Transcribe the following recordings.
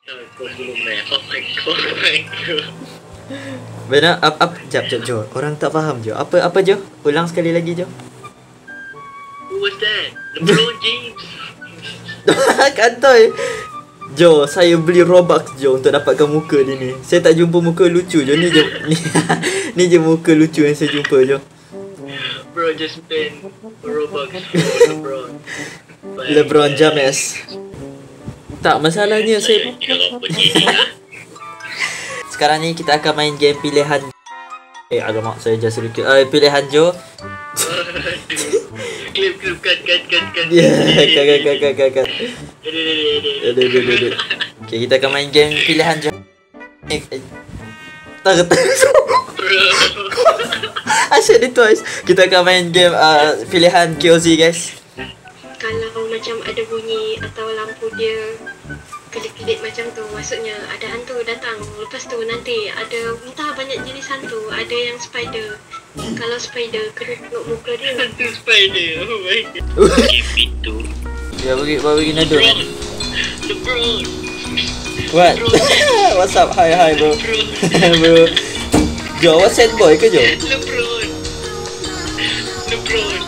Kau belum Oh my god. Benar, jap Jo. Orang tak faham Jo. Apa Jo? Ulang sekali lagi Jo. Who was that? LeBron James. Kantoi. Jo, saya beli Robux Jo untuk dapatkan muka dia ni. Saya tak jumpa muka lucu Jo. Ni je ni je muka lucu yang saya jumpa Jo. Bro just spend Robux for LeBron James. Tak, masalahnya saya sekarang ni kita akan main game pilihan. Alamak, saya just recall. Pilihan Jo. Clip cut. Kat. Okay, kita akan main game pilihan Jo. Tak. Asyik dia twice. Kita akan main game pilihan KOZ guys. Kalau macam ada bunyi atau lampu dia kelip-kelip macam tu, maksudnya ada hantu datang. Lepas tu nanti ada entah banyak jenis hantu. Ada yang spider. Kalau spider kena tengok muka dia. Hantu spider. Oh my god. Itu. Ya, bagi nado. LeBron. What? What's up? Hi bro. Bro. Jo, what sad boy ke Jo? LeBron.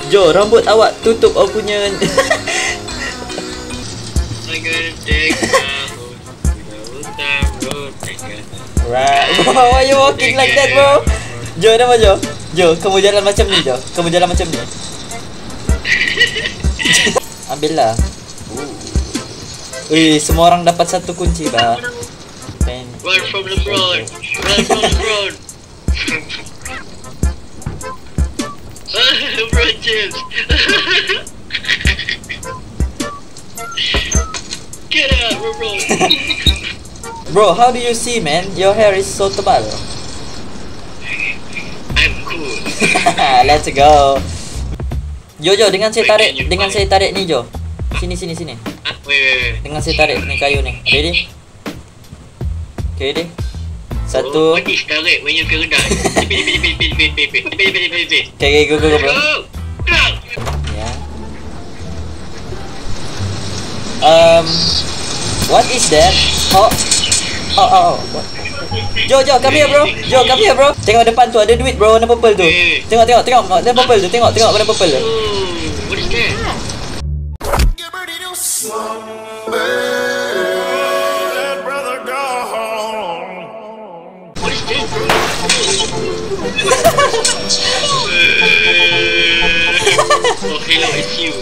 Jo, rambut awak tutup aku punya. I gotta take Right. Why you walking like that, bro? Jo, nama Jo. Jo, kamu jalan macam ni Jo. Kamu jalan macam ni. Ambillah. Semua orang dapat satu kunci bah. Run from LeBron. LeBron James. Get out, LeBron. Bro, how do you see, man? Your hair is so tebal. I'm cool. Let's go. Jo, dengan saya tarik ni Jo. Sini. Wait. Dengan saya tarik ni kayu ni. Ready? Okay, ready? Satu. What is tarik when you can die? Okay, go bro. Yeah. What is that? Oh. What? Jo, come here bro. Tengok depan tu ada duit bro, warna purple tu. Tengok warna purple tu. Tengok warna purple tu. What is that? What is that, bro? Oh, hello, it's you.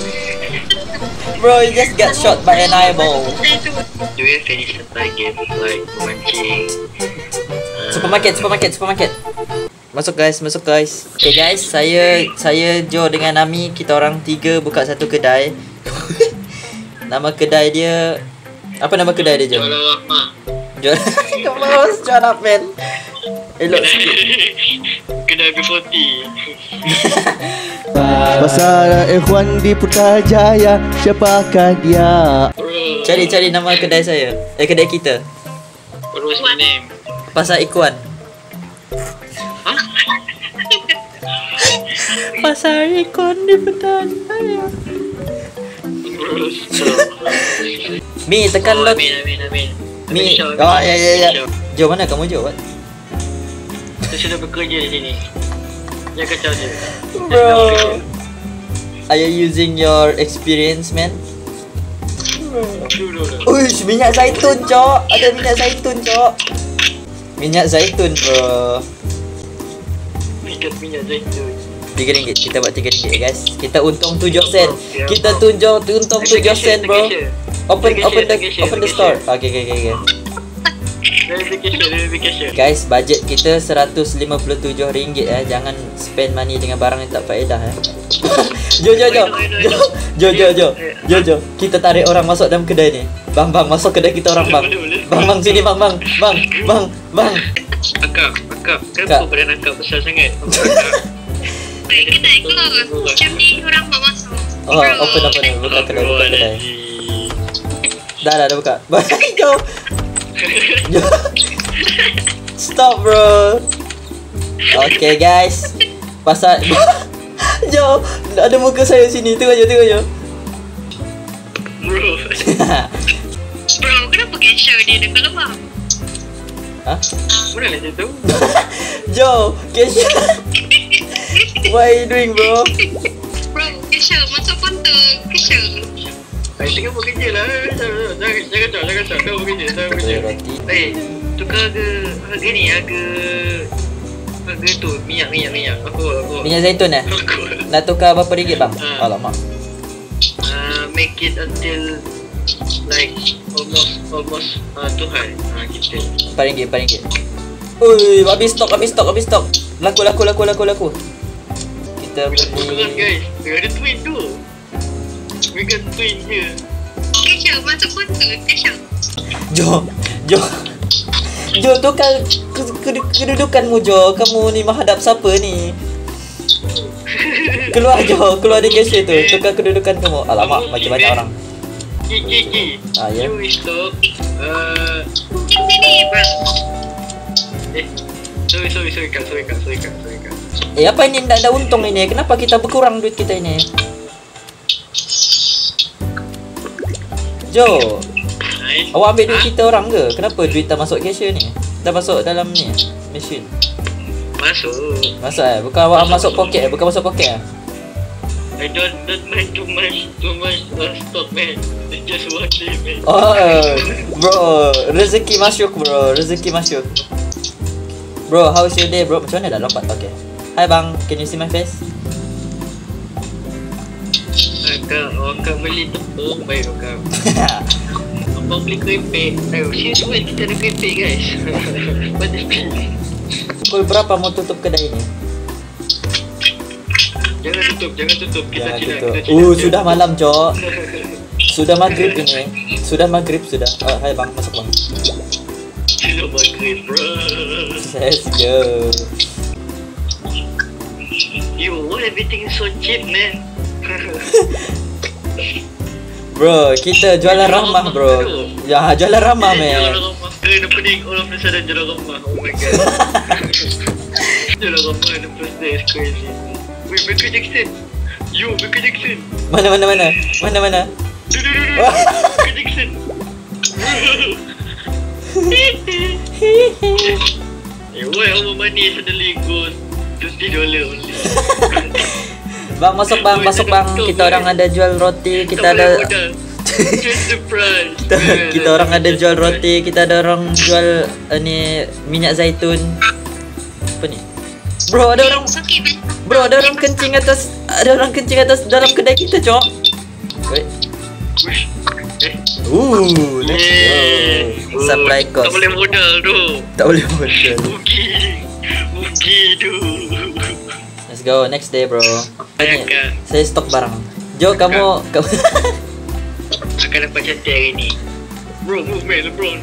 Bro, you just got shot by an eyeball. Do you have any supply game like mancing? Supermarket. Masuk guys. Okay guys, saya Jo dengan Ami, kita orang tiga buka satu kedai. Nama kedai dia, apa nama kedai dia Jo? Jualan Rahmah. Shut up man. Elok sikit. Kedai B40. Pasar Ikhwan di Putrajaya, siapakah dia? Cari nama kedai saya. Kedai kita. What was the name? Pasar Ikhwan. Huh? Pasar Ikhwan di Putrajaya. Mi, tekan lot. Amin. Mi. Oh ya. Jo, mana kamu Jo? What? Saya sudah bekerja di sini. Jangan kacau je. Bro, are you using your experience, man? Uish, minyak zaitun, Cok. Ada minyak zaitun, Cok. Minyak zaitun, bro. Minyak zaitun. RM3. Kita buat RM3, guys. Kita untung 7 sen. Kita untung 7 sen, bro. Open the store. Okay. Verification. Guys, budget kita RM157 Jangan spend money dengan barang yang tak faedah Jo. Kita tarik orang masuk dalam kedai ni. Bang, masuk kedai kita orang bang. Bang sini bang. Akak. Kenapa badan akak besar sangat? Kedai close. Macam ni orang mau masuk. Open. Buka kedai. Dah buka. Jo. Stop bro. Okay guys, pasal Jo, ada muka saya sini. Tengok je. Bro, kenapa Kenapa cashier dia dah keluar? Hah? Mana lah macam tu? Jo, cashier. What are you doing, bro? Bro, cashier masuk kontor. Cashier. Saya tengah buat kerja lah. Jangan tak. Kau buat kerja. Roti. Tukar harga ni, harga tu, minyak. Aku. Minyak zaitun Aku. Nak tukar berapa ringgit bang? Alamak. Make it until like almost too high. Kita. RM4. Ui, habis stok. Laku. Kita Keras beli. guys. Ada twin tu. Mereka twin je. Cashier masuk kontor. Cashier. Jo, tukar kedudukanmu Jo. Kamu ni menghadap siapa ni? Keluar dari cashier tu. Tukar kedudukan kamu. Alamak, macam banyak orang. Ki. Ya. You stop. Sini, bro. Sorry kak. Apa ini tak ada untung ini? Kenapa kita berkurang duit kita ini? Jo, Nice. awak ambil duit kita orang ke? Kenapa duit tak masuk cashier ni? Dah masuk dalam ni mesin. Masuk Masuk. Bukan awak masuk poket bukan masuk poket I don't mind too much stop man. It's just one day man. Oh, bro, rezeki masuk bro. Bro, how's your day bro? Macam mana dah lompat? Okay. Hi bang, can you see my face? Akak beli tepung baik akak. Abang beli keripik. Sini kita ada keripik guys. Banyak pilih. Pukul berapa mau tutup kedai ini? Jangan tutup. Kita Jangan tidak. tutup. Sudah malam, Cok. Sudah maghrib ini. Sudah. Oh, hai bang, masuk bang. Sudah maghrib bro. Let's go. Yo, why everything is so cheap man? Bro, kita jualan ramah bro. Ya, jualan ramah Jualan man. ramah. Kena pening orang Malaysia dan jualan ramah. Oh my god. Jualan ramah in the first day is crazy. Wait, Michael Jackson. Mana? Michael Jackson. Why our money suddenly goes $20 only? Bang, masuk bang. Kita orang ada jual roti, kita ada Change the price. kita orang ada jual roti, kita ada orang jual ni minyak zaitun. Apa ni? Bro, ada orang kencing atas dalam kedai kita, Cok. Wait. Let's go. Supply cost. Tak boleh modal tu. Rugi tu. Let's go, next day bro. Ni, Kan. saya stok barang. Jo, kamu Akan dapat cantik hari ni. Bro, move man, LeBron.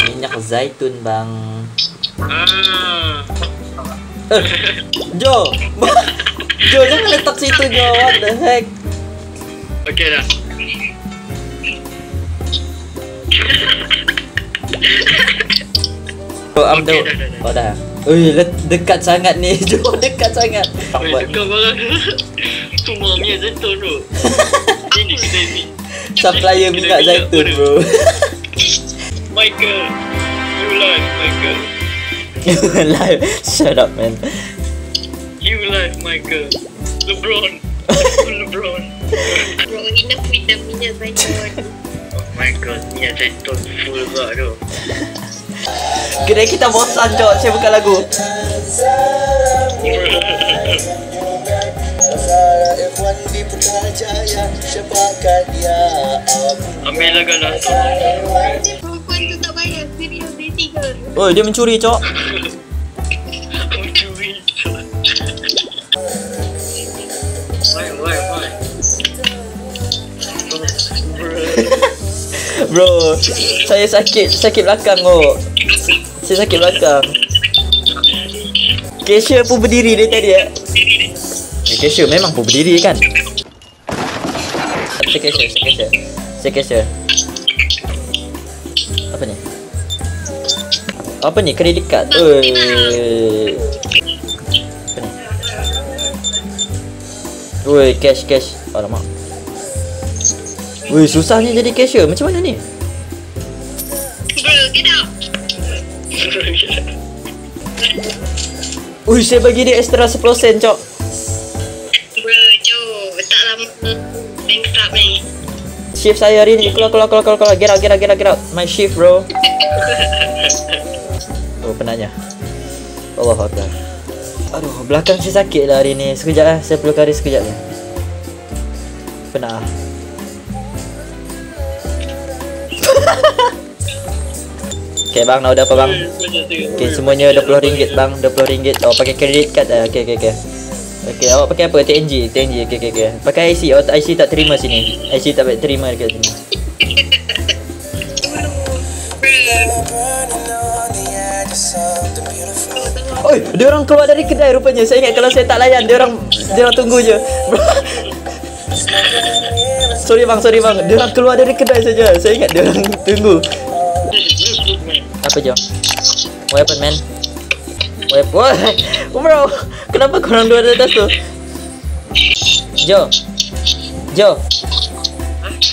minyak zaitun bang. Ah. Jo, jangan letak situ Jo. What the heck? Okay dah. Bro, I'm Okay, the. dah. Oh dah. Ui, dekat sangat ni. Jo, dekat sangat. Dekat barang semua minyak zaitun tu. Ini kita ni. Supplier minyak zaitun bro. Michael, you live Michael. Live. Shut up man. You live Michael. LeBron. Bro, enough with the minyak zaitun. Oh my god, minyak zaitun full gak tu. Kedai kita bosan Cok. Saya buka lagu. Ambil lah kan lah. Perempuan tu tak bayar. Serius dia 3. Oh, dia mencuri Cok. Mencuri. Why? Bro, saya sakit belakang oh. Saya sakit belakang. Cashier pun berdiri dia tadi ya. Cashier memang pun berdiri kan. Saya cashier. Apa ni? Credit card. Oi. Apa ni? Oi, cash. Alamak. Wih, susahnya jadi cashier. Macam mana ni? Bro, get out. Ui, saya bagi dia extra 10 sen, cok. Bro, jom. Tak lama. Bankrupt ni. Shift saya hari ni. Keluar. Get out. My shift, bro. Oh, penatnya. Allah Akbar. Aduh, belakang saya sakit lah hari ni. Sekejap lah, saya perlu kari sekejap je. Penat lah. Okay bang, nak order apa bang? Okay, semuanya RM20 bang, RM20. Oh, pakai credit card lah. Okay. Okay, awak pakai apa? TNG. Okay. Pakai IC. Oh, IC tak terima sini. IC tak terima dekat sini. Oi, dia orang keluar dari kedai rupanya. Saya ingat kalau saya tak layan, dia orang tunggu je. Sorry bang. Dia orang keluar dari kedai saja. Saya ingat dia orang tunggu. Apa je? What happened, man? What? Bro, kenapa korang dua di atas tu? Jo.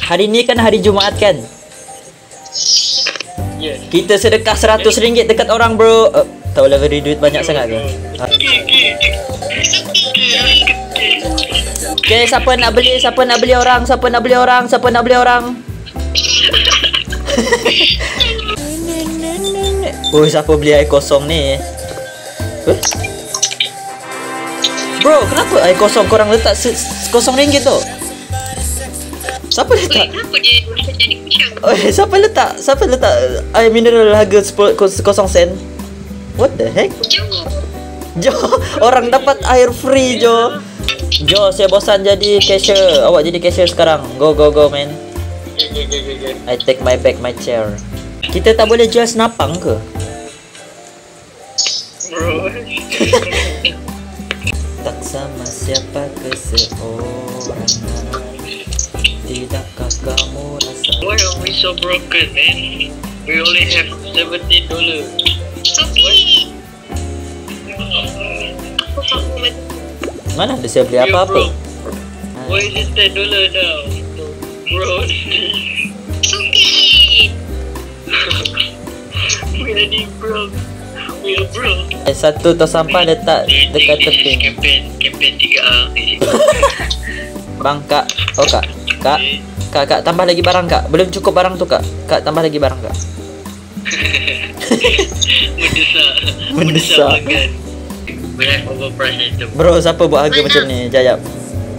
Hari ni kan hari Jumaat kan? Yes. Kita sedekah RM100 dekat orang, bro. Tahu lah beri duit banyak sangat ke? Okay, siapa nak beli orang? Oh, siapa beli air kosong ni? Bro, kenapa air kosong korang letak RM0 tu? Siapa letak? Kenapa dia jadi kucing? Oh, siapa letak air mineral harga 0 sen? What the heck? Jo, orang dapat air free, Jo. Saya bosan jadi cashier. Awak jadi cashier sekarang. Go man. I take my bag, my chair. Kita tak boleh jual senapang ke? Bro. Tak sama siapa seseorang. Tidakkah kamu rasa? Why are we so broken, man? We only have $17. Sophie. Mana ada saya beli apa-apa? Why is it $10 now? Bro, Sophie. we are broke. We are broke. Satu tong sampah letak dekat tepi. Campaign 3A. Bang, Kak. Oh, Kak. Kak, tambah lagi barang, Kak. Belum cukup barang tu, Kak. Kak, tambah lagi barang, Kak. Mendesak. Banyak overpriced item. Bro, siapa buat harga macam ni? Jap.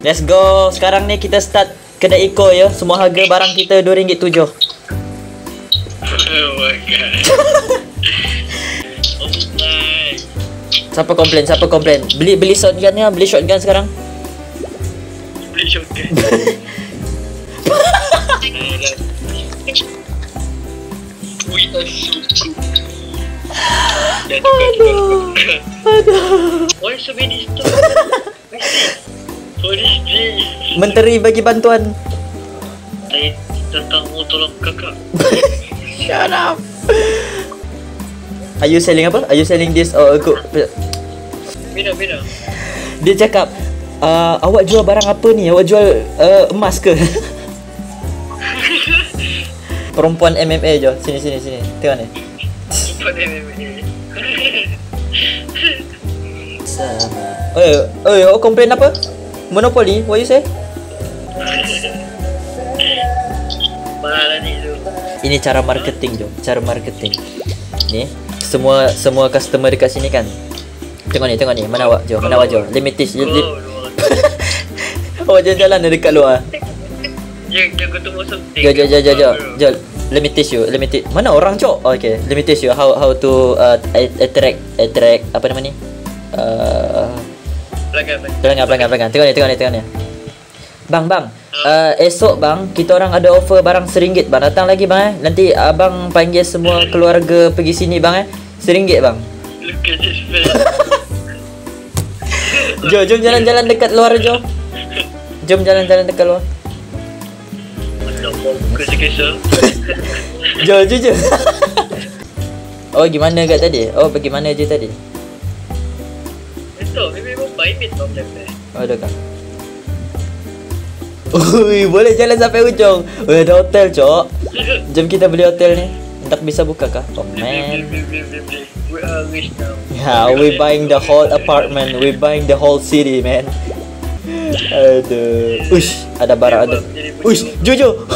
Let's go. Sekarang ni kita start kedai Iko ya. Semua harga barang kita RM2.7. Oh my god. Oh my. Siapa komplain? Beli shotgun ya, beli shotgun sekarang. Beli shotgun. We are so cool. Aduh. Why so many stuff? What is this? Menteri bagi bantuan. Saya datang mau tolong kakak. Shut up. Are you selling apa? Are you selling this or aku? Bina. Dia cakap, awak jual barang apa ni? Awak jual emas ke? Perempuan MMA je. Sini. Tengok ni. Cepat MMA. Oi, awak komplain apa? Monopoly? What you say? Mahal ni tu. Ini cara marketing, Jo. Cara marketing. Ni, semua customer dekat sini kan. Tengok ni. Mana awak, Jo? Limited. Awak jalan-jalan dekat luar. Jangan ketemu something. Jo. Limited. Mana orang, Cok? Oh, okay. Limited you. How to attract apa nama ni? Pelanggan. Tengok ni. Bang. Esok bang, kita orang ada offer barang RM1 bang. Datang lagi bang. Nanti abang panggil semua keluarga pergi sini bang RM1 bang. Look at this face. Jom jalan-jalan dekat luar, Jo. Jom jalan-jalan dekat luar. Kisah. Jo. Oh, gimana kat tadi? Oh, bagaimana je tadi? Itu, memang baik tau tempe. Oh, ada kah? Ui, boleh jalan sampai ujung. Ada hotel, Cok. Jom kita beli hotel ni. Tak bisa buka kah? Oh man. We are rich now. Yeah, we buying the whole apartment. We buying the whole city, man. Aduh. Uish, ada barang ada. Uish, Jojo.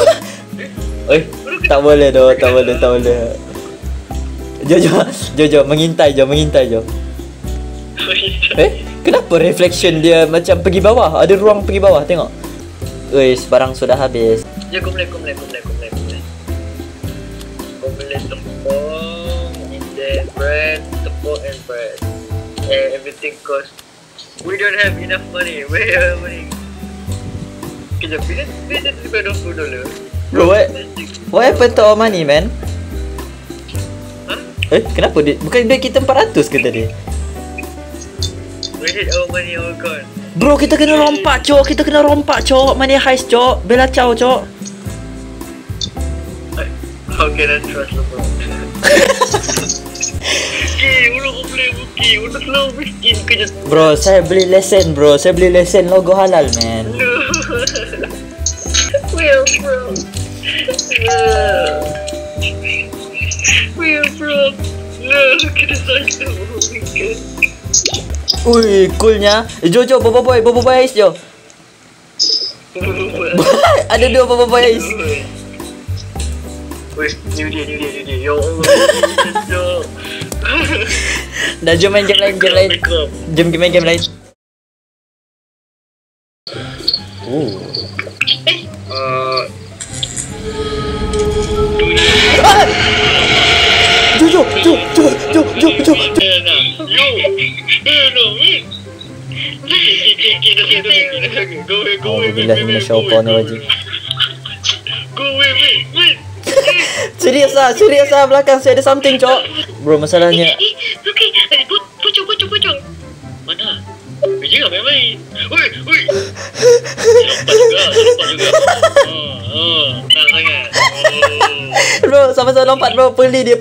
Tak boleh doh, tak boleh. Jojo, mengintai Jo. Kenapa reflection dia macam pergi bawah? Ada ruang pergi bawah, tengok. Uish, barang sudah habis. Ya, komplain. Komplain tepung, then bread, tepung and bread. Everything cost. We don't have enough money. Where are money? Kejap, bila depend on food dulu. Bro, what happened to our money, man? Huh? Kenapa dia? Bukan duit kita 400 ke tadi? Where did our money all gone? Bro, kita kena rompak, cok. Money heist, cok. Bella ciao, cok. How can I trust you, bro? Udah komplain Buki. Udah selalu miskin kerja. Bro, saya beli lesen, logo halal, man. No. Well, bro. No, kena sakit. Ui, coolnya. Jojo, Bobo boy heist, Jo. Ada 2 Bobo boy heist. Weh, new dia. Ya Allah. Dah, jom main game lain. Jom main game lain. Jo. Alhamdulillah, minasyaitonirrajim. Go away. Serius lah belakang saya ada something, cok. Bro, masalahnya Okay, pocong. Mana? Jangan main-main. Oi. Lompat juga. Tak sangat. bro, sama-sama lompat, bro. Peli dia.